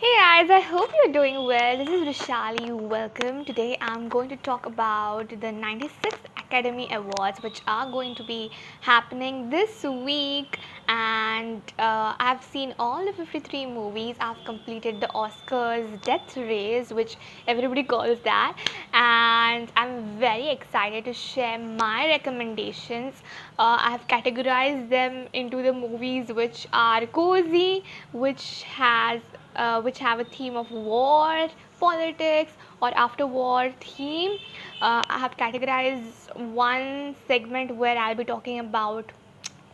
Hey guys, I hope you're doing well. This is Vishali. Welcome. Today I'm going to talk about the 96th Academy Awards, which are going to be happening this week. And I've seen all the 53 movies. I've completed the Oscars death race, which everybody calls that. And I'm very excited to share my recommendations. I have categorized them into the movies which are cozy, which have a theme of war, politics, or after war theme. I have categorized one segment where I'll be talking about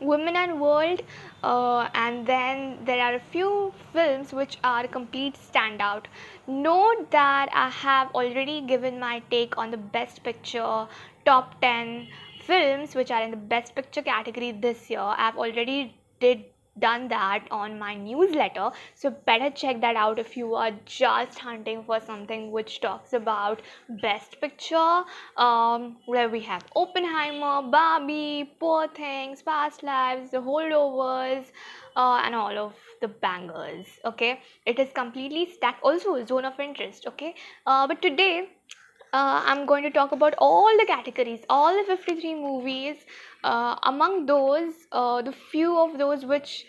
women and world, and then there are a few films which are complete standout. Note that I have already given my take on the best picture top 10 films which are in the best picture category this year. I've already done that on my newsletter, so better check that out if you are just hunting for something which talks about best picture, where we have Oppenheimer, Barbie, Poor Things, Past Lives, The Holdovers, and all of the bangers. Okay, it is completely stacked. Also, Zone of Interest. Okay, but today I'm going to talk about all the categories, all the 53 movies. Among those, the few of those which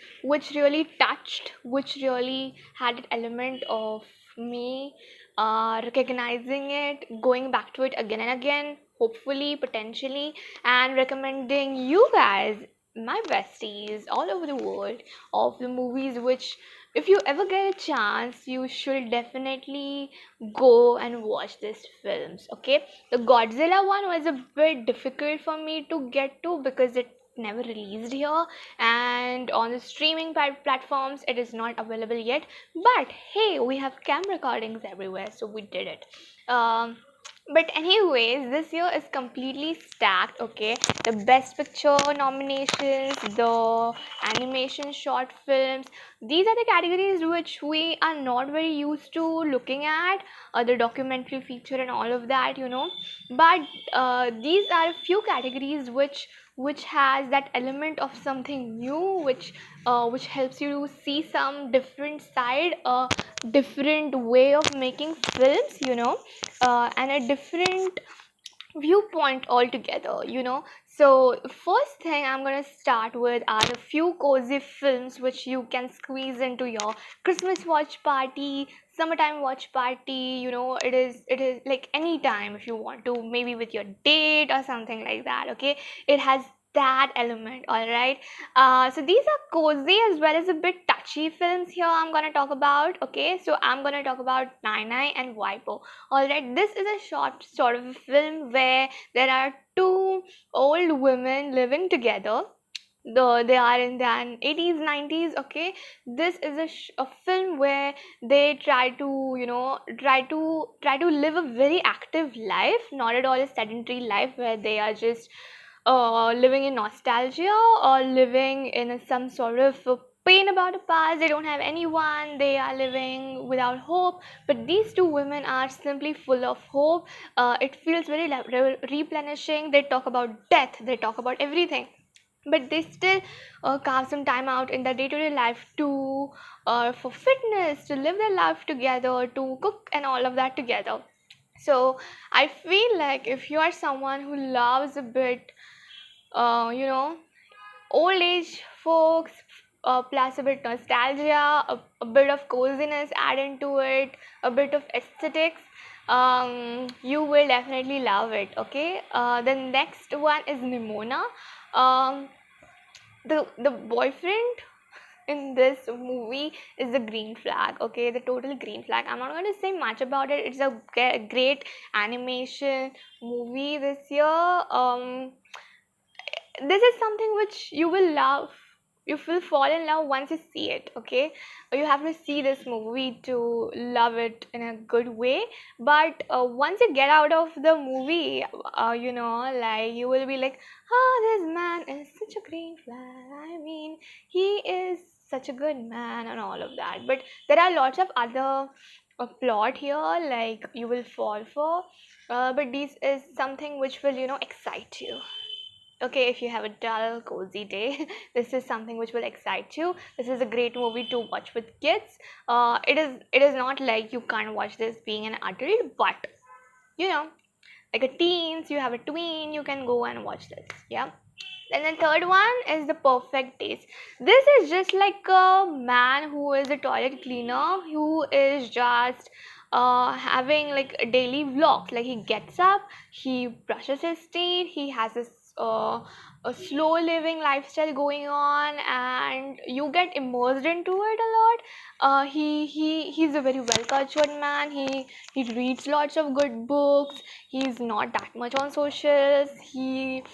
really touched, which really had an element of me recognizing it, going back to it again and again, hopefully, potentially, and recommending you guys, my besties, all over the world, of the movies which, if you ever get a chance, you should definitely go and watch these films. Okay, the Godzilla one was a bit difficult for me to get to because it never released here, and on the streaming platforms it is not available yet. But hey, we have camera recordings everywhere, so we did it. But anyways, this year is completely stacked. Okay, the best picture nominations, the animation short films, these are the categories which we are not very used to looking at, the documentary feature and all of that, but these are a few categories which has that element of something new, which helps you to see some different side, a different way of making films, and a different viewpoint altogether. So first thing I'm going to start with are a few cozy films which you can squeeze into your Christmas watch party, summertime watch party. It is like any time if you want to, maybe with your date or something like that. Okay, it has that element. All right, so these are cozy as well as a bit touchy films here I'm going to talk about. Okay, so I'm going to talk about Nine and Vipo. Alright, this is a short sort of a film where there are two old women living together. They are in their 80s, 90s. Okay, this is a film where they try to live a very active life, not at all a sedentary life where they are just living in nostalgia or living in some sort of pain about the past. They don't have anyone, they are living without hope, but these two women are simply full of hope. It feels very replenishing. They talk about death, they talk about everything, but they still carve some time out in their day-to-day life to for fitness, to live their life together, to cook and all of that together. So I feel like if you are someone who loves a bit, uh, you know old age folks, plus a bit nostalgia, a bit of coziness add into it, a bit of aesthetics, you will definitely love it. Okay, the next one is Nimona. um, the boyfriend in this movie is the green flag. Okay, the total green flag. I'm not going to say much about it. It's a great animation movie this year. This is something which you will love. You will fall in love once you see it. Okay, you have to see this movie to love it in a good way. But once you get out of the movie, like you will be like, oh, this man is such a green flag. I mean, he is such a good man and all of that. But there are lots of other plot here like you will fall for, but this is something which will excite you. Okay, if you have a dull, cozy day, this is something which will excite you. This is a great movie to watch with kids. It is not like you can't watch this being an adult, but you know, like a teens, you have a tween, you can go and watch this. Yeah. And then third one is the perfect days. This is just like a man who is a toilet cleaner who is just having like a daily vlogs. Like he gets up, he brushes his teeth, he has this a slow living lifestyle going on, and you get immersed into it a lot. He's a very well cultured man. He reads lots of good books. He's not that much on socials. He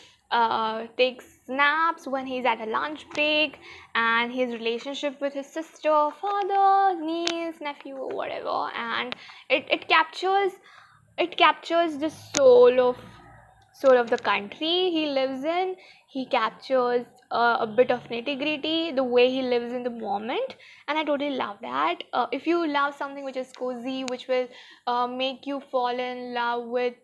takes naps when he's at a lunch break, and his relationship with his sister, father, niece, nephew, or whatever, and it captures the soul of the country he lives in. He captures a bit of nitty gritty, the way he lives in the moment, and I totally love that. If you love something which is cozy, which will make you fall in love with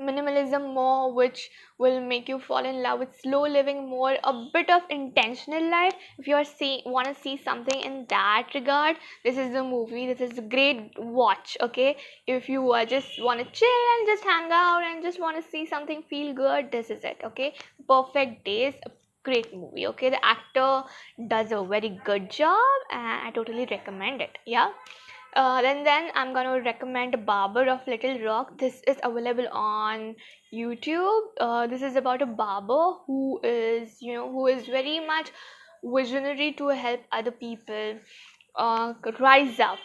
minimalism more, which will make you fall in love with slow living more, a bit of intentional life, if you are want to see something in that regard, this is the movie. This is a great watch. Okay, if you just want to chill and just hang out and just want to see something feel good, this is it. Okay, Perfect Days, a great movie. Okay, the actor does a very good job, and I totally recommend it. Yeah. Then I'm gonna recommend Barber of Little Rock. This is available on YouTube. This is about a barber who is very much visionary to help other people rise up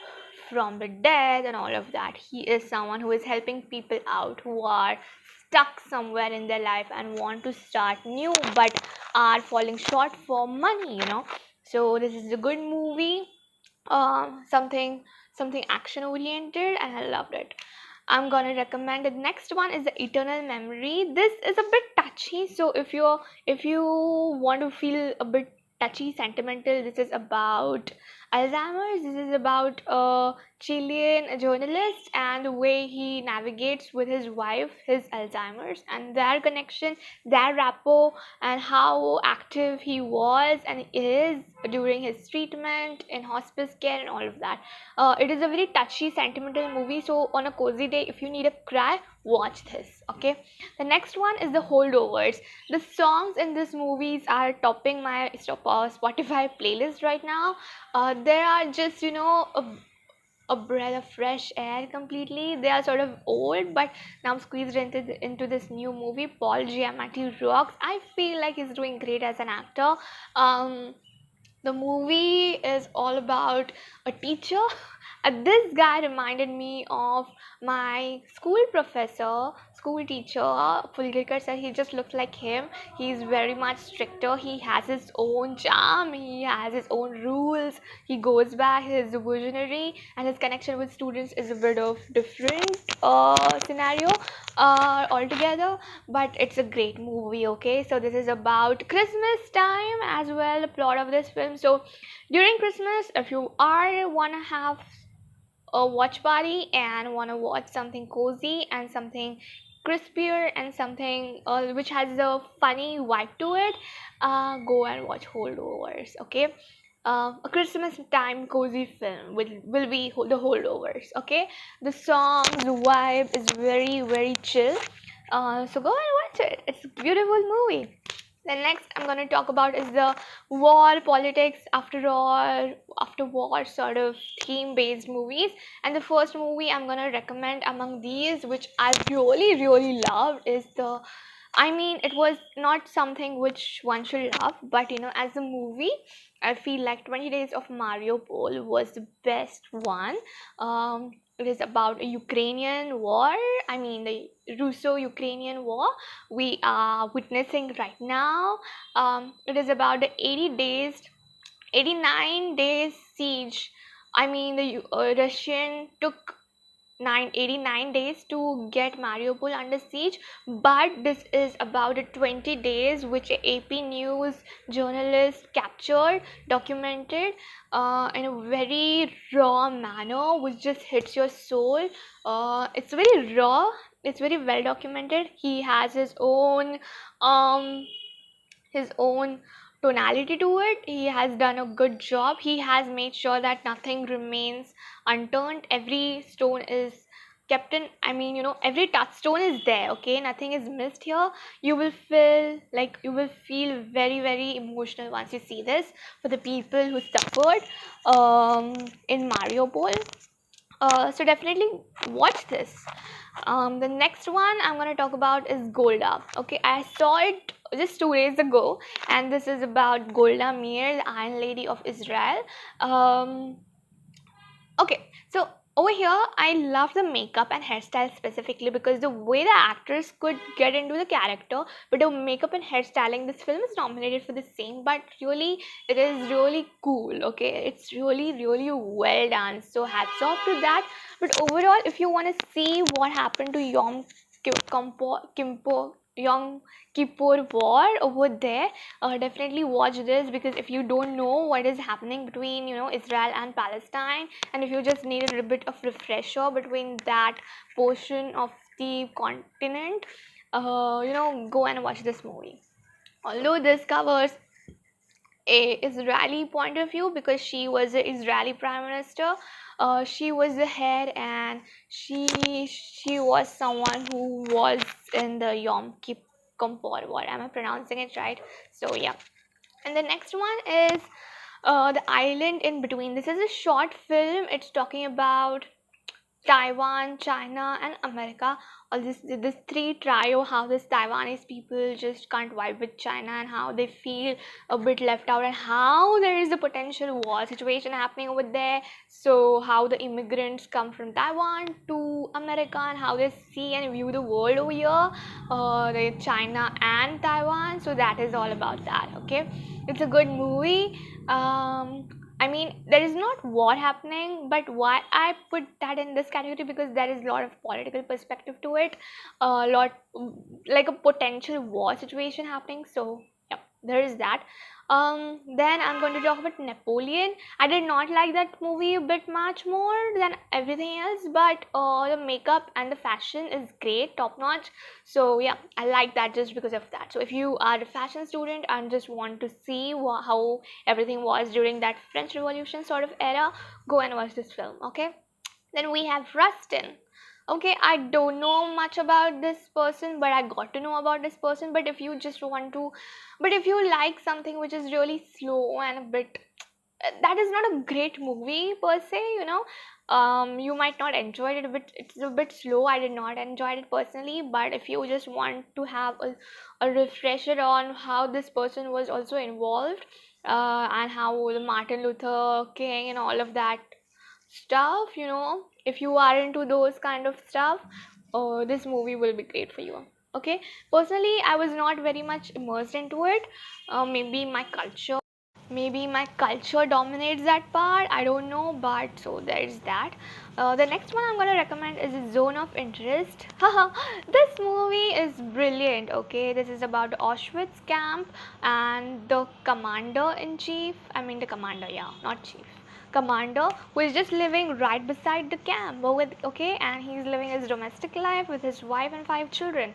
from the dead and all of that. He is someone who is helping people out who are stuck somewhere in their life and want to start new but are falling short for money. So this is a good movie, something action oriented, and I loved it. I'm gonna recommend the next one is the Eternal Memory. This is a bit touchy, so if you want to feel a bit touchy, sentimental, this is about Alzheimer's. This is about a Chilean journalist and the way he navigates with his wife his Alzheimer's and their connection, their rapport, and how active he was and is during his treatment in hospice care and all of that. It is a very touchy, sentimental movie. So on a cozy day, if you need a cry, watch this. Okay. The next one is the Holdovers. The songs in this movies are topping my Spotify playlist right now. They are just a breath of fresh air completely. They are sort of old, but now squeezed into this new movie. Paul Giamatti rocks. I feel like he's doing great as an actor. The movie is all about a teacher. This guy reminded me of my school teacher, Fulgirkar sir. He just looks like him. He's very much stricter. He has his own charm. He has his own rules. He goes back. He's visionary, and his connection with students is a bit of different scenario altogether. But it's a great movie. Okay, so this is about Christmas time as well. The plot of this film. So during Christmas, if you are wanna have a watch party and want to watch something cozy and something crispier and something which has a funny vibe to it, go and watch Holdovers. Okay, a Christmas time cozy film will be the Holdovers. Okay, the songs, the vibe is very very chill. So go and watch it. It's a beautiful movie. The next I'm going to talk about is the war, politics, after war sort of theme based movies. And the first movie I'm going to recommend among these, which I really, really loved, is it was not something which one should love, but as a movie, I feel like 20 Days of Mariupol was the best one. It is about a Ukrainian war. The Russo-Ukrainian war we are witnessing right now. It is about the 89 days siege. The Russian took 89 days to get Mariupol under siege, but this is about the 20 days which AP News journalist captured, documented in a very raw manner, which just hits your soul. It's very raw, It's very well documented. He has um his own tonality to it. He has done a good job. He has made sure that nothing remains unturned. Every stone is kept in, I mean, every touchstone is there, okay? Nothing is missed here. You will feel very, very emotional once you see this, for the people who suffered in Mariupol. So definitely watch this. The next one I'm going to talk about is Golda. Okay, I saw it just 2 days ago, and this is about Golda Meir, the Iron Lady of Israel. Okay, so over here, I love the makeup and hairstyle specifically, because the way the actors could get into the character, but the makeup and hairstyling, this film is nominated for the same, but really, it is really cool, okay? It's really, really well done. So hats off to that. But overall, if you want to see what happened to Yom Kippur War over there, definitely watch this, because if you don't know what is happening between Israel and Palestine, and if you just need a little bit of refresher between that portion of the continent, go and watch this movie. Although this covers a Israeli point of view, because she was the Israeli prime minister, she was the head, and she was someone who was in the Yom Kippur War. Am I pronouncing it right? So yeah. And the next one is The Island in Between. This is a short film. It's talking about Taiwan, China, and America. All this three trio, how this Taiwanese people just can't vibe with China, and how they feel a bit left out, and how there is a potential war situation happening over there. So how the immigrants come from Taiwan to America, and how they see and view the world over here, the China and Taiwan. So that is all about that. Okay, it's a good movie. I mean, there is not war happening, but why I put that in this category, because there is a lot of political perspective to it, a lot like a potential war situation happening. So, yeah, there is that. Then I'm going to talk about Napoleon. I did not like that movie a bit much more than everything else, but the makeup and the fashion is great, top notch. So yeah, I like that just because of that. So if you are a fashion student and just want to see how everything was during that French Revolution sort of era, go and watch this film. Okay. Then we have Rustin. Okay, I don't know much about this person, but I got to know about this person. But if you just want to, but if you like something which is really slow and a bit, that is not a great movie per se, you might not enjoy it a bit. It's a bit slow. I did not enjoy it personally. But if you just want to have a refresher on how this person was also involved, and how the Martin Luther King and all of that stuff, if you are into those kind of stuff, this movie will be great for you. Okay, personally I was not very much immersed into it. Maybe my culture dominates that part, I don't know, but so there's that. The next one I'm going to recommend is Zone of Interest. Haha, this movie is brilliant. Okay, this is about the Auschwitz camp, and the commander in chief, I mean the commander, yeah, not chief, commander, who is just living right beside the camp with, okay, and he's living his domestic life with his wife and 5 children.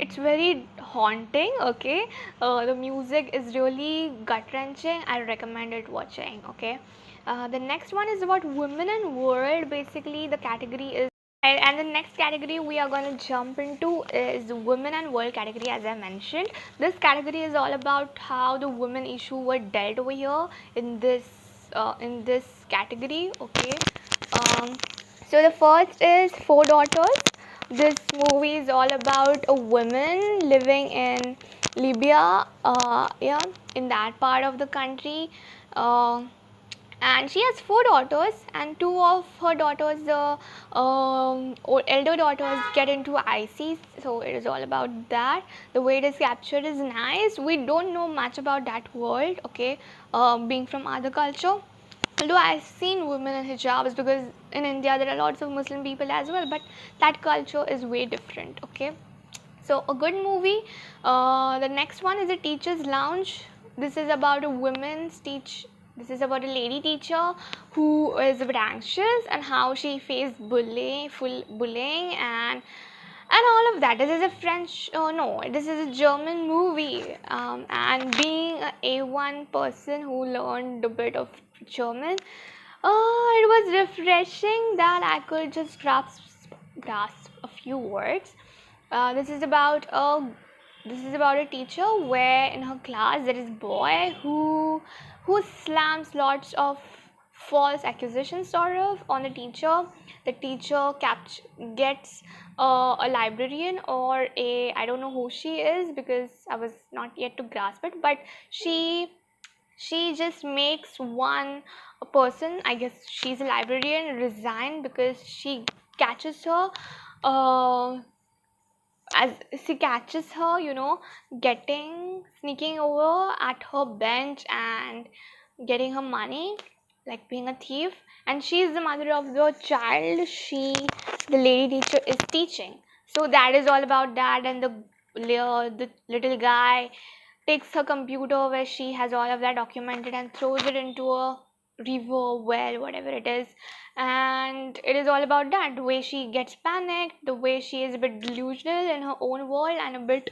It's very haunting. Okay, the music is really gut wrenching. I recommend it watching. Okay, the next one is about women and world. Basically the category is, and the next category we are going to jump into is the women and world category. As I mentioned, this category is all about how the women issue were dealt over here in this category. Okay, um, so the first is Four Daughters. This movie is all about a woman living in Libya, yeah, in that part of the country. Uh, and she has 4 daughters, and two of her daughters, the elder daughters, get into ISIS. So it is all about that. The way it is captured is nice. We don't know much about that world, okay, being from other culture. Although I've seen women in hijabs, because in India there are lots of Muslim people as well, but that culture is way different. Okay, so a good movie. The next one is a Teacher's Lounge. This is about a women's teach This is about a lady teacher who is a bit anxious and how she faced bullying and all of that. This is a French, no, this is a German movie. And being a A1 person who learned a bit of German, it was refreshing that I could just grasp a few words. This is about a teacher where in her class there is a boy who slams lots of false accusations sort of on the teacher. The teacher gets a librarian or a, I don't know who she is because I was not yet to grasp it, but she just makes one person, I guess she's a librarian, resign because she catches her uh, as she catches her, sneaking over at her bench and getting her money, like being a thief. And she is the mother of the child the lady teacher is teaching. So that is all about that. And the little guy takes her computer where she has all of that documented and throws it into a river, well, whatever it is. And it is all about that, the way she gets panicked, the way she is a bit delusional in her own world and a bit,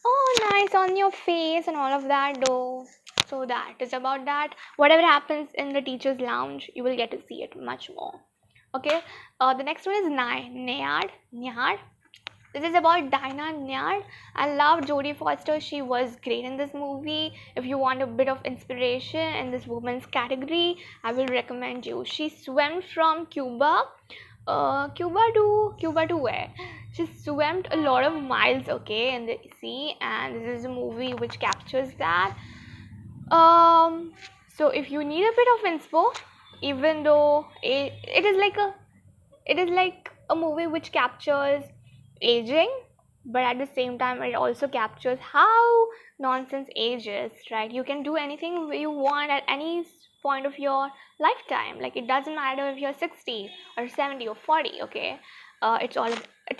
oh, nice on your face and all of that though. So that is about that. Whatever happens in the teacher's lounge, you will get to see it much more. Okay. The next one is Nyad. This is about Dinah Nyad. I love Jodie Foster. She was great in this movie. If you want a bit of inspiration in this woman's category, I will recommend you. She swam from Cuba. Cuba to where? She swam a lot of miles, okay, in the sea, and this is a movie which captures that. So if you need a bit of inspo, even though it is like a movie which captures aging, but at the same time it also captures how nonsense age is, right? You can do anything you want at any point of your lifetime. Like, it doesn't matter if you're 60 or 70 or 40, okay? It's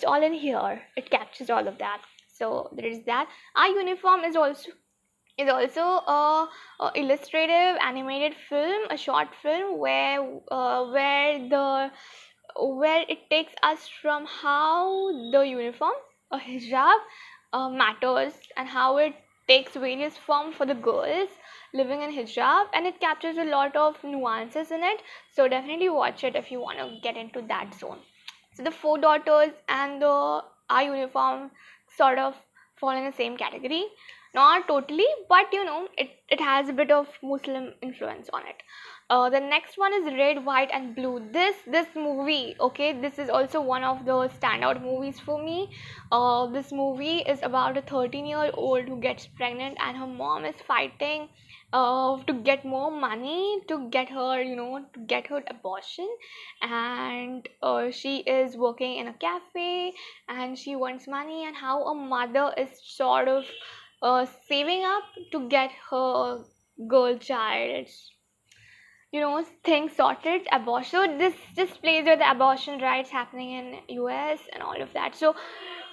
all in here. It captures all of that. So there is that. Our uniform is also a illustrative animated film, a short film where it takes us from how the uniform, a hijab, matters, and how it takes various forms for the girls living in hijab, and it captures a lot of nuances in it. So definitely watch it if you want to get into that zone. So the four daughters and the our uniform sort of fall in the same category. Not totally, but it has a bit of Muslim influence on it. The next one is Red, White, and Blue. This movie, okay, this is also one of the standout movies for me. This movie is about a 13-year-old who gets pregnant, and her mom is fighting to get more money to get her abortion. And she is working in a cafe and she wants money, and how a mother is sort of saving up to get her girl child, things sorted, abortion. So this just plays with the abortion rights happening in US and all of that. So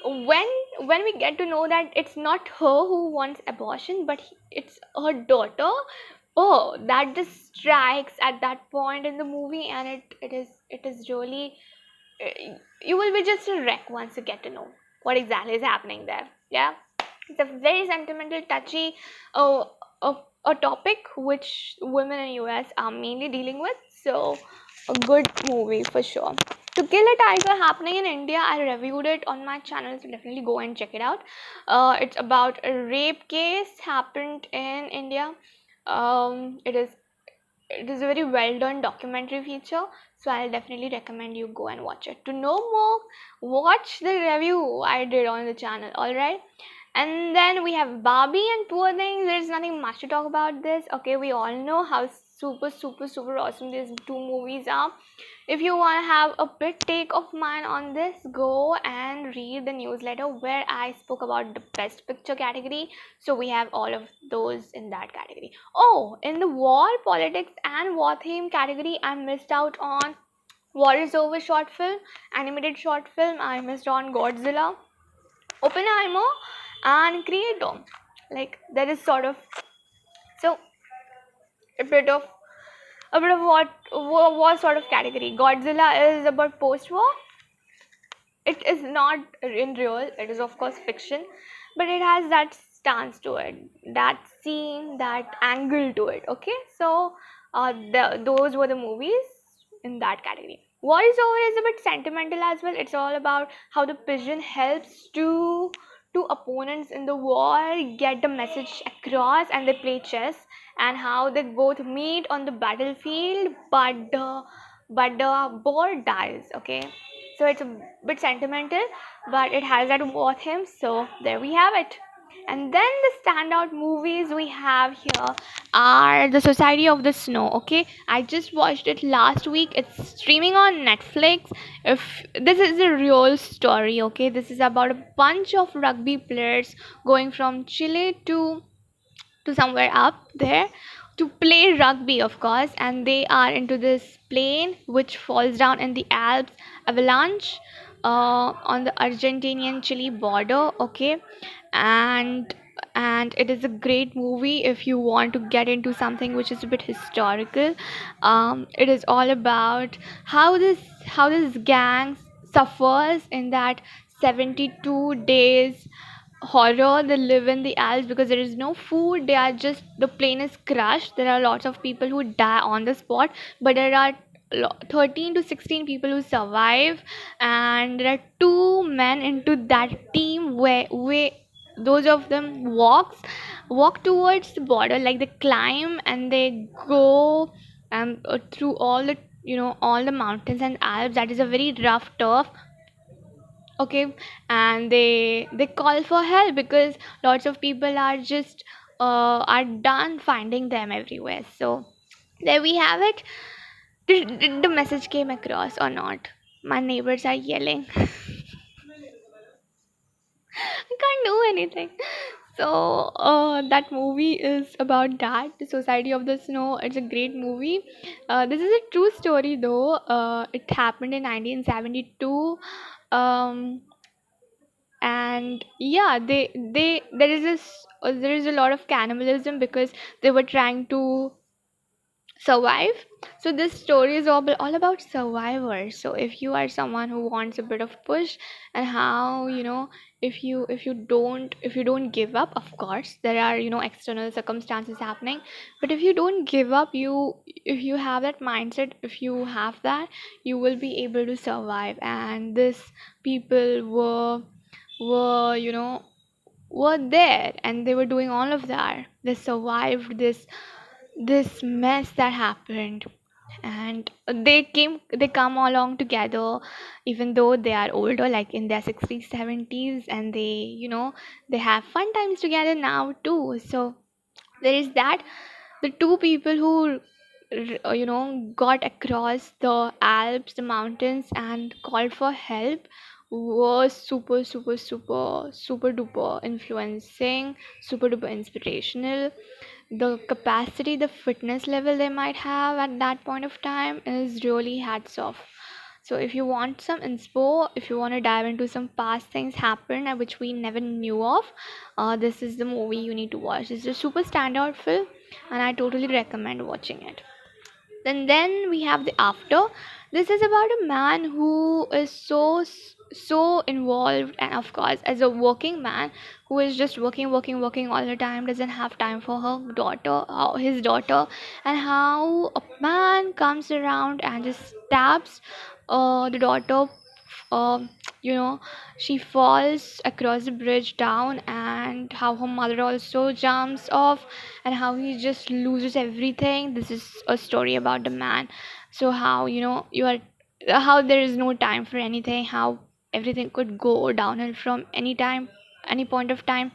when we get to know that it's not her who wants abortion, but it's her daughter, oh, that just strikes at that point in the movie. And it is really, you will be just a wreck once you get to know what exactly is happening there. Yeah, it's a very sentimental, touchy uh, a, a topic which women in US are mainly dealing with. So a good movie for sure. To Kill a Tiger, happening in India. I reviewed it on my channel, so definitely go and check it out. It's about a rape case happened in India. It is a very well done documentary feature, so I'll definitely recommend you go and watch it. To know more, watch the review I did on the channel. Alright, and then we have Barbie and Poor Things. There's nothing much to talk about this. Okay, we all know how super awesome these two movies are. If you want to have a bit take of mine on this, go and read the newsletter where I spoke about the best picture category. So we have all of those in that category. Oh, in the war, politics and war theme category, I missed out on War is Over short film, animated short film. I missed on Godzilla, Oppenheimer, and Creator. Like, there is sort of, so a bit of A bit of what sort of category? Godzilla is about post-war. It is not in real. It is of course fiction, but it has that stance to it, that scene, that angle to it. Okay, so those were the movies in that category. Voiceover is a bit sentimental as well. It's all about how the pigeon helps to opponents in the war get the message across, and they play chess, and how they both meet on the battlefield, but the boar dies. Okay, so it's a bit sentimental, but it has that war theme. So there we have it. And then the standout movies we have here are The Society of the Snow. Okay, I just watched it last week. It's streaming on Netflix. If this is a real story, okay, this is about a bunch of rugby players going from Chile to somewhere up there to play rugby, of course, and they are into this plane which falls down in the Alps avalanche on the Argentinian Chile border. Okay, and and it is a great movie if you want to get into something which is a bit historical. It is all about how this gang suffers in that 72 days horror. They live in the Alps because there is no food. They are just, the plane is crushed. There are lots of people who die on the spot, but there are 13 to 16 people who survive, and there are two men into that team where those of them walk towards the border, like they climb and they go through all the, all the mountains and Alps. That is a very rough turf. Okay, and they call for help because lots of people are just are done finding them everywhere. So there we have it. Did the message came across or not? My neighbors are yelling. I can't do anything. So that movie is about that, The Society of the Snow. It's a great movie. This is a true story though. It happened in 1972. um and yeah, they there is a lot of cannibalism because they were trying to survive. So this story is all about survivors. So if you are someone who wants a bit of push, and how, if you don't give up, of course there are, external circumstances happening, but if you don't give up, if you have that mindset, if you have that, you will be able to survive. And this people were there, and they were doing all of that. They survived this mess that happened, and they come along together, even though they are older, like in their 60s 70s, and they have fun times together now too. So there is that. The two people who got across the Alps, the mountains, and called for help was super super super super duper influencing, super duper inspirational. The capacity, the fitness level they might have at that point of time is really hats off. So if you want some inspo, if you want to dive into some past things happened which we never knew of, this is the movie you need to watch. It's a super standout film, and I totally recommend watching it. Then we have the After. This is about a man who is so involved, and of course as a working man who is just working all the time, doesn't have time for his daughter, and how a man comes around and just stabs the daughter. um, she falls across the bridge down, and how her mother also jumps off, and how he just loses everything. This is a story about the man. So how, how there is no time for anything, how everything could go downhill from any time, any point of time.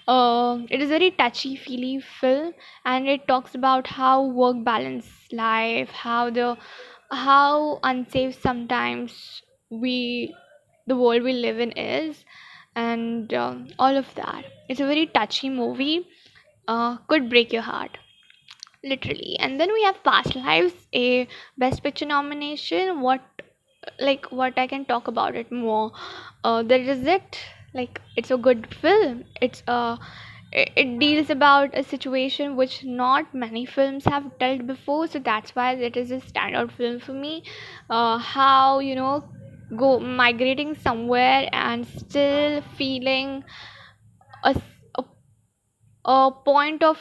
It is a very touchy feely film, and it talks about how work balance life, how unsafe sometimes we the world we live in is, and all of that. It's a very touchy movie. Could break your heart, literally. And then we have Past Lives, a Best Picture nomination. What I can talk about it more? There is it. Like, it's a good film. it deals about a situation which not many films have dealt before, so that's why it is a standout film for me. How, go migrating somewhere and still feeling a, a a point of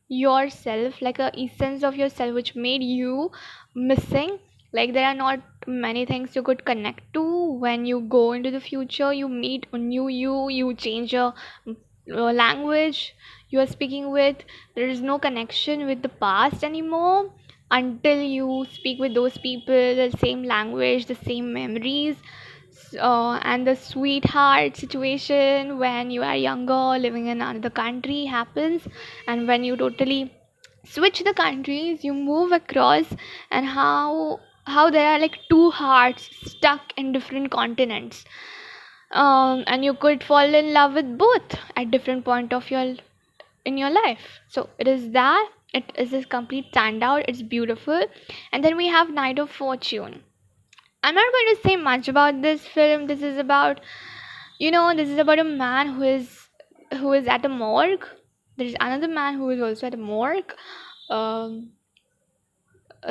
yourself, like a essence of yourself which made you missing. Like there are not many things you could connect to. When you go into the future, you meet a new you change your language you are speaking with. There is no connection with the past anymore until you speak with those people, the same language, the same memories. And the sweetheart situation when you are younger living in another country happens, and when you totally switch the countries, you move across, and how there are like two hearts stuck in different continents. And you could fall in love with both at different point of your in your life. So it is that it is a complete standout. It's beautiful. And then we have Night of Fortune. I'm not going to say much about this film. This is about a man who is at a morgue. There is another man who is also at a morgue. Um,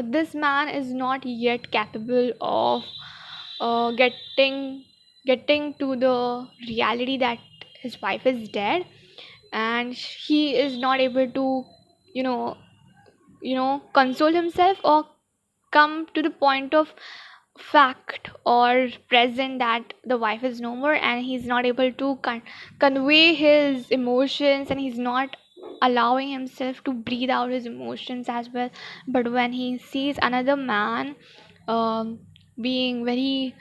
this man is not yet capable of getting to the reality that his wife is dead, and he is not able to, you know, console himself or come to the point of fact or present that the wife is no more, and he's not able to convey his emotions, and he's not allowing himself to breathe out his emotions as well. But when he sees another man um, being very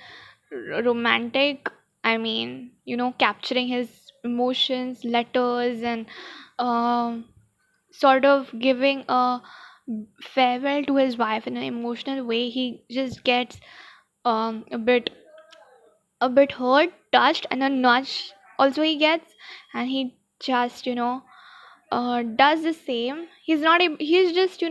romantic, I mean, capturing his emotions, letters, and um, sort of giving a farewell to his wife in an emotional way, he just gets um a bit a bit hurt, touched, and a nudge also he gets, and he just does the same. He's just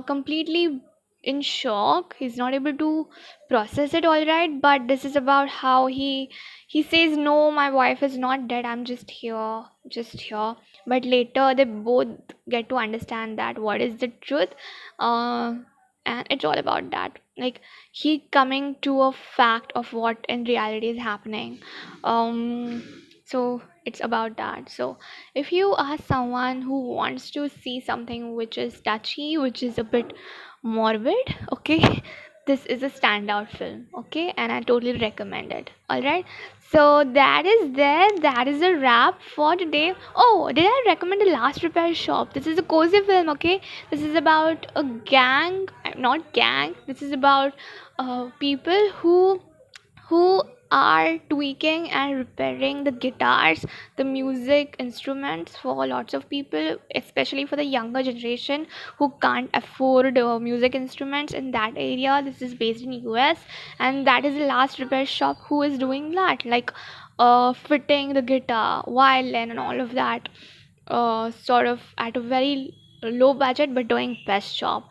completely in shock. He's not able to process it all right. But this is about how he says, no, my wife is not dead, I'm just here. But later they both get to understand that what is the truth. uh, and it's all about that, like he coming to a fact of what in reality is happening. So it's about that. So if you are someone who wants to see something which is touchy, which is a bit morbid, okay, this is a standout film, okay, and I totally recommend it. All right, so that is a wrap for today. Oh, did I recommend The Last Repair Shop? This is a cozy film, okay. This is about a gang, not gang, this is about people who are tweaking and repairing the guitars, the music instruments for lots of people, especially for the younger generation who can't afford music instruments in that area. This is based in US, and that is The Last Repair Shop who is doing that, like fitting the guitar, violin, and all of that, sort of at a very low budget but doing best job.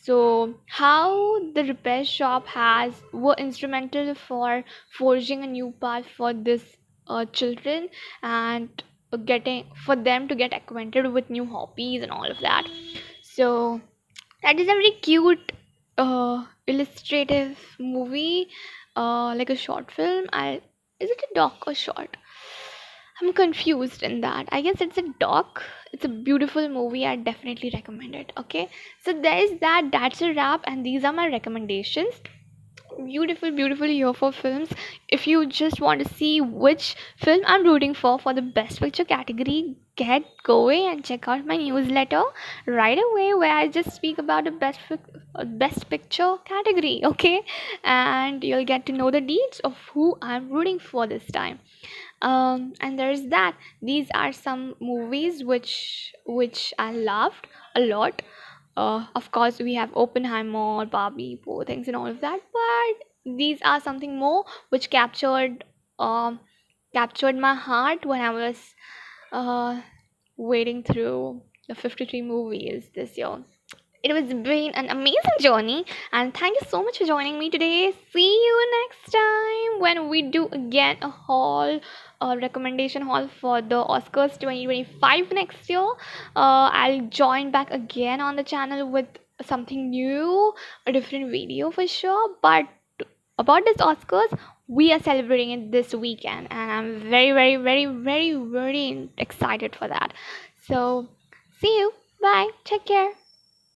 So how the repair shop has were instrumental for forging a new path for this children, and getting for them to get acquainted with new hobbies and all of that. So that is a very cute illustrative movie, like a short film. I Is it a doc or short? I'm confused in that. I guess it's a doc. It's a beautiful movie. I definitely recommend it. Okay. So there is that. That's a wrap. And these are my recommendations. Beautiful year for films. If you just want to see which film I'm rooting for the best picture category, get going and check out my newsletter right away, where I just speak about the best picture category. Okay, and you'll get to know the deeds of who I'm rooting for this time. And there's that. These are some movies which I loved a lot. Of course, we have Oppenheimer, Barbie, poor things, and all of that. But these are something more which um, captured my heart when I was uh, wading through the 53 movies this year. It was been an amazing journey, and thank you so much for joining me today. See you next time when we do again a haul recommendation haul for the Oscars 2025 next year. I'll join back again on the channel with something new, a different video for sure. But about this Oscars, we are celebrating it this weekend, and I'm very, very, very, very, very excited for that. So, see you. Bye. Take care.